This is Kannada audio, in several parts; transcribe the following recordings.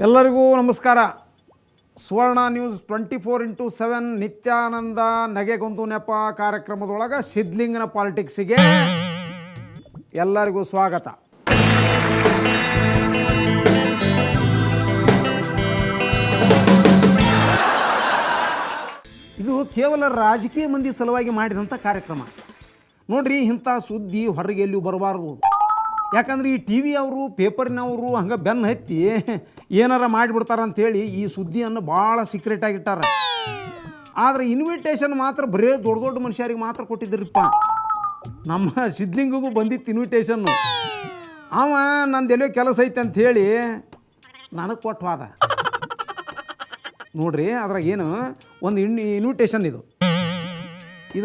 ಎಲ್ಲರಿಗೂ ನಮಸ್ಕಾರ. ಸುವರ್ಣ ನ್ಯೂಸ್ 24x7 ನಿತ್ಯಾನಂದ ನಗೆಗೊಂದು ನೆಪ ಕಾರ್ಯಕ್ರಮದೊಳಗೆ ಸಿದ್ಲಿಂಗನ ಪಾಲಿಟಿಕ್ಸಿಗೆ ಎಲ್ಲರಿಗೂ ಸ್ವಾಗತ. ಇದು ಕೇವಲ ರಾಜಕೀಯ ಮಂದಿ ಸಲುವಾಗಿ ಮಾಡಿದಂಥ ಕಾರ್ಯಕ್ರಮ ನೋಡ್ರಿ. ಇಂಥ ಸುದ್ದಿ ಹೊರಗೆ ಎಲ್ಲಿಯೂ ಬರಬಾರ್ದು. ಯಾಕಂದ್ರೆ ಈ ಟಿ ವಿ ಅವರು ಪೇಪರ್ನವರು ಹಂಗೆ ಬೆನ್ನು ಹತ್ತಿ ಏನಾರ ಮಾಡಿಬಿಡ್ತಾರಂಥೇಳಿ ಈ ಸುದ್ದಿಯನ್ನು ಭಾಳ ಸೀಕ್ರೆಟಾಗಿಟ್ಟಾರ. ಆದರೆ ಇನ್ವಿಟೇಷನ್ ಮಾತ್ರ ಬರೀ ದೊಡ್ಡ ದೊಡ್ಡ ಮನುಷ್ಯರಿಗೆ ಮಾತ್ರ ಕೊಟ್ಟಿದ್ದರಿಪ್ಪ. ನಮ್ಮ ಸಿದ್ಲಿಂಗಿಗೂ ಬಂದಿತ್ತು ಇನ್ವಿಟೇಷನ್ನು. ಅವ ನಂದು ಎಲ್ಲೋ ಕೆಲಸ ಐತೆ ಅಂಥೇಳಿ ನನಗೆ ಕೊಟ್ಟು ಹೋದ ನೋಡ್ರಿ. ಅದ್ರಾಗ ಏನು ಒಂದು ಇನ್ವಿಟೇಷನ್ ಇದು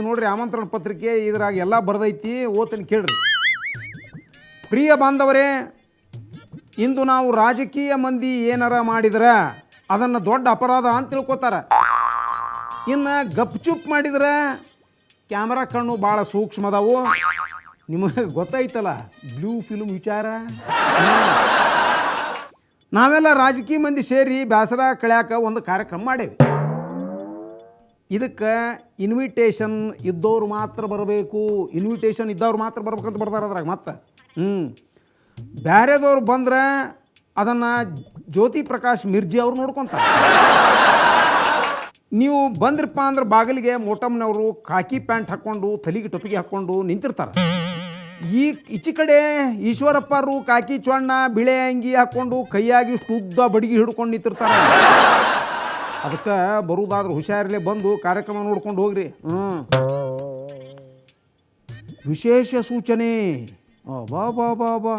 ನೋಡ್ರಿ, ಆಮಂತ್ರಣ ಪತ್ರಿಕೆ ಇದ್ರಾಗ ಎಲ್ಲ ಬರೆದೈತಿ. ಓದ್ತೀನಿ ಕೇಳ್ರಿ. ಪ್ರಿಯ ಬಾಂಧವರೇ, ಇಂದು ನಾವು ರಾಜಕೀಯ ಮಂದಿ ಏನಾರ ಮಾಡಿದ್ರೆ ಅದನ್ನು ದೊಡ್ಡ ಅಪರಾಧ ಅಂತ ತಿಳ್ಕೊತಾರೆ. ಇನ್ನು ಗಪ್ಚುಪ್ ಮಾಡಿದ್ರೆ ಕ್ಯಾಮ್ರಾ ಕಣ್ಣು ಭಾಳ ಸೂಕ್ಷ್ಮದವು. ನಿಮಗೆ ಗೊತ್ತಾಯ್ತಲ್ಲ ಬ್ಲೂ ಫಿಲ್ಮ್ ವಿಚಾರ. ನಾವೆಲ್ಲ ರಾಜಕೀಯ ಮಂದಿ ಸೇರಿ ಬೇಸರ ಕಳ್ಯಾಕ ಒಂದು ಕಾರ್ಯಕ್ರಮ ಮಾಡೇವಿ. ಇದಕ್ಕೆ ಇನ್ವಿಟೇಷನ್ ಇದ್ದವ್ರು ಮಾತ್ರ ಬರಬೇಕು, ಇನ್ವಿಟೇಷನ್ ಇದ್ದವ್ರು ಮಾತ್ರ ಬರ್ಬೇಕಂತ ಬರ್ತಾರೆ ಅದ್ರಾಗ. ಮತ್ತೆ ಬೇರೆದವ್ರು ಬಂದ್ರೆ ಅದನ್ನು ಜ್ಯೋತಿ ಪ್ರಕಾಶ್ ಮಿರ್ಜಿ ಅವ್ರು ನೋಡ್ಕೊತಾರೆ. ನೀವು ಬಂದ್ರಪ್ಪ ಅಂದ್ರೆ ಬಾಗಿಲಿಗೆ ಮೋಟಮ್ನವರು ಕಾಕಿ ಪ್ಯಾಂಟ್ ಹಾಕ್ಕೊಂಡು ತಲೆಗೆ ಟೊಪಿಗೆ ಹಾಕ್ಕೊಂಡು ನಿಂತಿರ್ತಾರೆ. ಈಚೆ ಕಡೆ ಈಶ್ವರಪ್ಪರು ಕಾಕಿ ಚೊಣ್ಣ ಬಿಳೆ ಅಂಗಿ ಹಾಕ್ಕೊಂಡು ಕೈಯಾಗಿ ಶುದ್ಧ ಬಡಿಗೆ ಹಿಡ್ಕೊಂಡು ನಿಂತಿರ್ತಾರೆ. ಅದಕ್ಕೆ ಬರುವುದಾದ್ರೆ ಹುಷಾರಲ್ಲೇ ಬಂದು ಕಾರ್ಯಕ್ರಮ ನೋಡ್ಕೊಂಡು ಹೋಗ್ರಿ. ವಿಶೇಷ ಸೂಚನೆ, ಬಾ ಬಾ ಬಾ ಬಾ,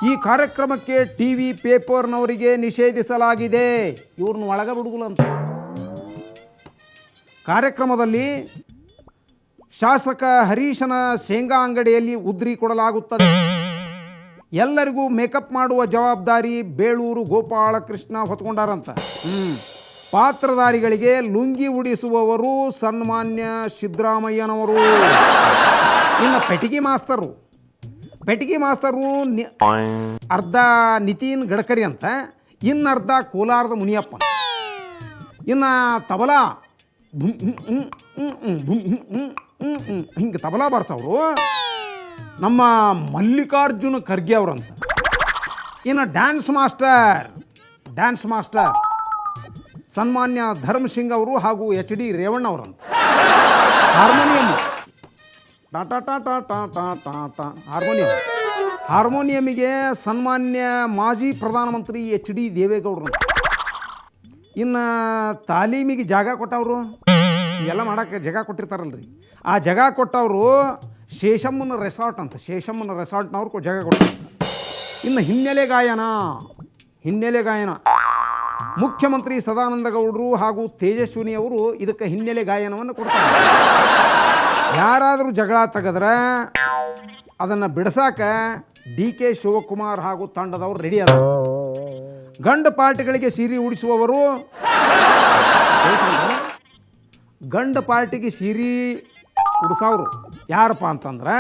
ಈ ಕಾರ್ಯಕ್ರಮಕ್ಕೆ ಟಿ ವಿ ಪೇಪರ್ನವರಿಗೆ ನಿಷೇಧಿಸಲಾಗಿದೆ. ಇವ್ರನ್ನ ಒಳಗೆ ಬಿಡುದಿಲ್ಲ ಅಂತ. ಕಾರ್ಯಕ್ರಮದಲ್ಲಿ ಶಾಸಕ ಹರೀಶನ ಶೇಂಗಾ ಅಂಗಡಿಯಲ್ಲಿ ಉದ್ರಿ ಕೊಡಲಾಗುತ್ತದೆ. ಎಲ್ಲರಿಗೂ ಮೇಕಪ್ ಮಾಡುವ ಜವಾಬ್ದಾರಿ ಬೇಳೂರು ಗೋಪಾಲಕೃಷ್ಣ ಹೊತ್ಕೊಂಡಾರಂತ. ಪಾತ್ರಧಾರಿಗಳಿಗೆ ಲುಂಗಿ ಉಡಿಸುವವರು ಸನ್ಮಾನ್ಯ ಸಿದ್ದರಾಮಯ್ಯನವರು. ಇನ್ನು ಪೆಟಿಗೆ ಮಾಸ್ತರು ಅರ್ಧ ನಿತಿನ್ ಗಡ್ಕರಿ ಅಂತ, ಇನ್ನರ್ಧ ಕೋಲಾರದ ಮುನಿಯಪ್ಪ. ಇನ್ನು ತಬಲಾ ಹಿಂಗೆ ತಬಲಾ ಬಾರಿಸೋರು ನಮ್ಮ ಮಲ್ಲಿಕಾರ್ಜುನ ಖರ್ಗೆ ಅವರಂತ. ಇನ್ನು ಡ್ಯಾನ್ಸ್ ಮಾಸ್ಟರ್ ಸನ್ಮಾನ್ಯ ಧರ್ಮಸಿಂಗ್ ಅವರು ಹಾಗೂ HD ರೇವಣ್ಣ ಅವರಂತ. ಹಾರ್ಮೋನಿಯಮಿಗೆ ಸನ್ಮಾನ್ಯ ಮಾಜಿ ಪ್ರಧಾನಮಂತ್ರಿ HD ದೇವೇಗೌಡರು. ಇನ್ನು ತಾಲೀಮಿಗೆ ಜಾಗ ಕೊಟ್ಟವರು, ಎಲ್ಲ ಮಾಡೋಕ್ಕೆ ಜಾಗ ಕೊಟ್ಟಿರ್ತಾರಲ್ರಿ, ಆ ಜಾಗ ಕೊಟ್ಟವರು ಶೇಷಮ್ಮನ ರೆಸಾರ್ಟ್ನವ್ರು ಜಾಗ ಕೊಡ್ತಾರೆ. ಇನ್ನು ಹಿನ್ನೆಲೆ ಗಾಯನ ಮುಖ್ಯಮಂತ್ರಿ ಸದಾನಂದ ಗೌಡರು ಹಾಗೂ ತೇಜಸ್ವಿನಿ ಅವರು ಇದಕ್ಕೆ ಹಿನ್ನೆಲೆ ಗಾಯನವನ್ನು ಕೊಡ್ತಾರೆ. ಯಾರಾದರೂ ಜಗಳ ತೆಗೆದ್ರೆ ಅದನ್ನು ಬಿಡಿಸಾಕ DK ಶಿವಕುಮಾರ್ ಹಾಗೂ ತಂಡದವರು ರೆಡಿ ಅದ. ಗಂಡು ಪಾರ್ಟಿಗಳಿಗೆ ಸೀರೆ ಉಡಿಸುವವರು, ಗಂಡು ಪಾರ್ಟಿಗೆ ಸೀರೆ ಉಡಿಸೋರು ಯಾರಪ್ಪ ಅಂತಂದ್ರೆ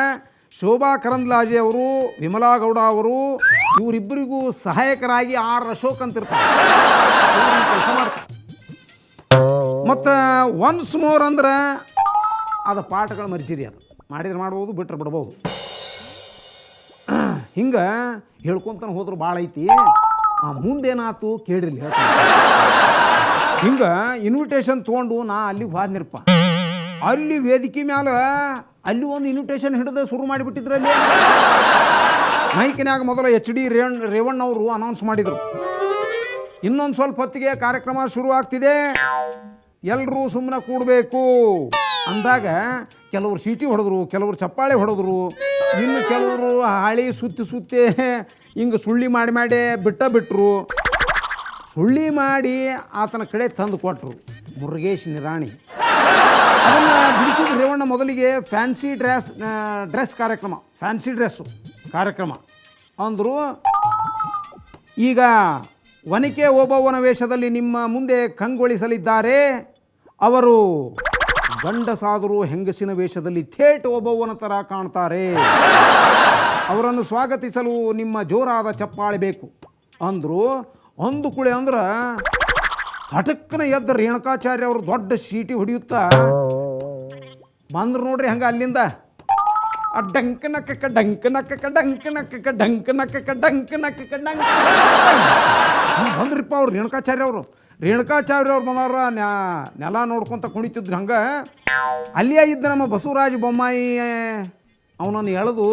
ಶೋಭಾ ಕರಂದ್ಲಾಜೆ ಅವರು, ವಿಮಲಾ ಗೌಡ ಅವರು. ಇವರಿಬ್ಬರಿಗೂ ಸಹಾಯಕರಾಗಿ R ಅಶೋಕ್ ಅಂತಿರ್ತಾರೆ, ಕೆಲಸ ಮಾಡ್ತಾರೆ. ಮತ್ತು ಒನ್ಸ್ ಮೋರ್ ಅಂದ್ರೆ ಅದು ಪಾಠಗಳ ಮರ್ಜಿರಿ. ಅದು ಮಾಡಿದ್ರೆ ಮಾಡ್ಬೋದು, ಬಿಟ್ಟರೆ ಬಿಡ್ಬೋದು. ಹಿಂಗೆ ಹೇಳ್ಕೊತಾನೆ ಹೋದ್ರೆ ಭಾಳ ಐತಿ. ಮುಂದೇನಾಯ್ತು ಕೇಳಿರ್ಲಿ ಹೇಳ್ತೀನಿ. ಹಿಂಗೆ ಇನ್ವಿಟೇಷನ್ ತೊಗೊಂಡು ನಾ ಅಲ್ಲಿಗೆ ಹೋದ್ನಿರಪ್ಪ. ಅಲ್ಲಿ ವೇದಿಕೆ ಮ್ಯಾಲೆ ಅಲ್ಲಿ ಒಂದು ಇನ್ವಿಟೇಷನ್ ಹಿಡಿದು ಶುರು ಮಾಡಿಬಿಟ್ಟಿದ್ರಲ್ಲಿ. ಮೈಕಿನಾಗ ಮೊದಲು HD ರೇವಣ್ಣ ಅವರು ಅನೌನ್ಸ್ ಮಾಡಿದರು, ಇನ್ನೊಂದು ಸ್ವಲ್ಪ ಹೊತ್ತಿಗೆ ಕಾರ್ಯಕ್ರಮ ಶುರು ಆಗ್ತಿದೆ, ಎಲ್ಲರೂ ಸುಮ್ಮನೆ ಕೂಡಬೇಕು ಅಂದಾಗ ಕೆಲವರು ಸೀಟಿ ಹೊಡೆದ್ರು, ಕೆಲವರು ಚಪ್ಪಾಳೆ ಹೊಡೆದ್ರು, ಇನ್ನು ಕೆಲವರು ಹಾಳಿ ಸುತ್ತಿ ಹಿಂಗೆ ಸುಳ್ಳಿ ಮಾಡಿ ಬಿಟ್ಟರು. ಸುಳ್ಳಿ ಮಾಡಿ ಆತನ ಕಡೆ ತಂದು ಕೊಟ್ಟರು ಮುರುಗೇಶ್ ನಿರಾಣಿ. ಅದನ್ನು ಬಿಡಿಸಿದ ರೇವಣ್ಣ ಮೊದಲಿಗೆ ಫ್ಯಾನ್ಸಿ ಡ್ರೆಸ್ ಕಾರ್ಯಕ್ರಮ ಅಂದರು. ಈಗ ವನಿಕೆ ಓಬವ್ವನ ವೇಷದಲ್ಲಿ ನಿಮ್ಮ ಮುಂದೆ ಕಂಗೊಳಿಸಲಿದ್ದಾರೆ. ಅವರು ಗಂಡಸಾದರೂ ಹೆಂಗಸಿನ ವೇಷದಲ್ಲಿ ಥೇಟ್ ಓಬವ್ವನ ಥರ ಕಾಣ್ತಾರೆ. ಅವರನ್ನು ಸ್ವಾಗತಿಸಲು ನಿಮ್ಮ ಜೋರಾದ ಚಪ್ಪಾಳೆ ಬೇಕು ಅಂದರು. ಒಂದು ಕುಳೆ ಅಂದ್ರೆ ಹಠಕ್ಕನ ಎದ್ದ ರೇಣುಕಾಚಾರ್ಯ ಅವರು ದೊಡ್ಡ ಸೀಟಿ ಹೊಡೆಯುತ್ತಾ ಬಂದ್ರು ನೋಡ್ರಿ ಹಂಗೆ ಅಲ್ಲಿಂದ ಆ ಡಂಕ ನಕ್ಕಕ್ಕ ಡಂಕ ನಕ್ಕಕ್ಕ ಡಂಕ ನಕ್ಕಕ್ಕ ಡಂಕ ನಕ್ಕಕ್ಕ ಡಂಕ ನಕ್ಕಕ್ಕ ಡಂಕ ಬಂದ್ರಿಪ್ಪ ಅವ್ರು ರೇಣುಕಾಚಾರ್ಯ ಅವ್ರು ಬಂದವ್ರ ನೆಲ ನೋಡ್ಕೊತ ಕುಣಿತಿದ್ರು ಹಂಗೆ ಅಲ್ಲಿಯೇ ಇದ್ದ ನಮ್ಮ ಬಸವರಾಜ ಬೊಮ್ಮಾಯಿ ಅವನನ್ನು ಎಳೆದು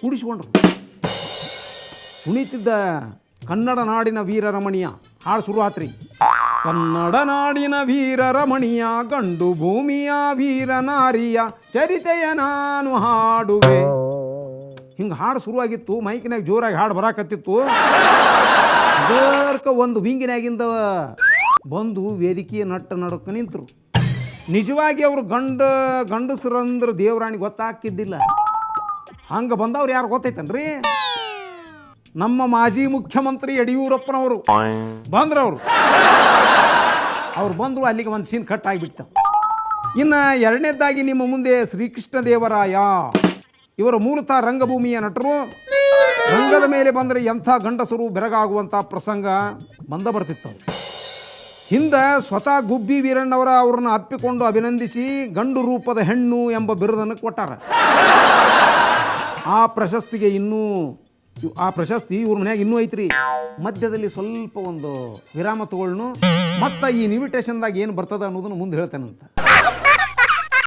ಕೂಡಿಸ್ಕೊಂಡ್ರು. ಕುಣಿತಿದ್ದ ಕನ್ನಡ ನಾಡಿನ ವೀರರಮಣಿಯ ಹಾಡು ಶುರು ಆತ್ರಿ. ಕನ್ನಡ ನಾಡಿನ ವೀರರಮಣಿಯ ಗಂಡು ಭೂಮಿಯ ವೀರನಾರಿಯ ಚರಿತೆಯ ನಾನು ಹಾಡುವೆ. ಹಿಂಗೆ ಹಾಡು ಶುರುವಾಗಿತ್ತು. ಮೈಕಿನಾಗ ಜೋರಾಗಿ ಹಾಡು ಬರಾಕತ್ತಿತ್ತು. ಅದರ್ಕ ಒಂದು ವಿಂಗಿನಾಗಿಂದ ಬಂದು ವೇದಿಕೆಯ ನಡಕ್ಕೆ ನಿಂತರು. ನಿಜವಾಗಿ ಅವರು ಗಂಡಸರಂದ್ರೆ ದೇವರಾಣಿ ಗೊತ್ತಾಗ್ತಿದ್ದಿಲ್ಲ. ಹಂಗೆ ಬಂದವ್ರು ಯಾರು ಗೊತ್ತೈತನ್ರಿ? ನಮ್ಮ ಮಾಜಿ ಮುಖ್ಯಮಂತ್ರಿ ಯಡಿಯೂರಪ್ಪನವರು ಬಂದ್ರವರು. ಅವ್ರು ಬಂದರು. ಅಲ್ಲಿಗೆ ಒಂದು ಸೀನ್ ಕಟ್ ಆಗಿಬಿಡ್ತ. ಇನ್ನು ಎರಡನೇದಾಗಿ ನಿಮ್ಮ ಮುಂದೆ ಶ್ರೀಕೃಷ್ಣ ದೇವರಾಯ. ಇವರು ಮೂಲತಃ ರಂಗಭೂಮಿಯ ನಟರು. ರಂಗದ ಮೇಲೆ ಬಂದರೆ ಎಂಥ ಗಂಡಸರು ಬೆರಗಾಗುವಂಥ ಪ್ರಸಂಗ ಬರ್ತಿತ್ತು. ಹಿಂದೆ ಸ್ವತಃ ಗುಬ್ಬಿ ವೀರಣ್ಣವರ ಅವ್ರನ್ನ ಅಪ್ಪಿಕೊಂಡು ಅಭಿನಂದಿಸಿ ಗಂಡು ರೂಪದ ಹೆಣ್ಣು ಎಂಬ ಬಿರುದನ್ನು ಕೊಟ್ಟಾರ. ಆ ಪ್ರಶಸ್ತಿ ಇವ್ರ ಮನ್ಯಾಗ ಇನ್ನೂ ಐತ್ರಿ. ಮಧ್ಯದಲ್ಲಿ ಸ್ವಲ್ಪ ಒಂದು ವಿರಾಮ ತಗೊಳ್ನು. ಮತ್ತು ಈ ಇನ್ವಿಟೇಷನ್ದಾಗ ಏನು ಬರ್ತದ ಅನ್ನೋದನ್ನು ಮುಂದೆ ಹೇಳ್ತೇನಂತ.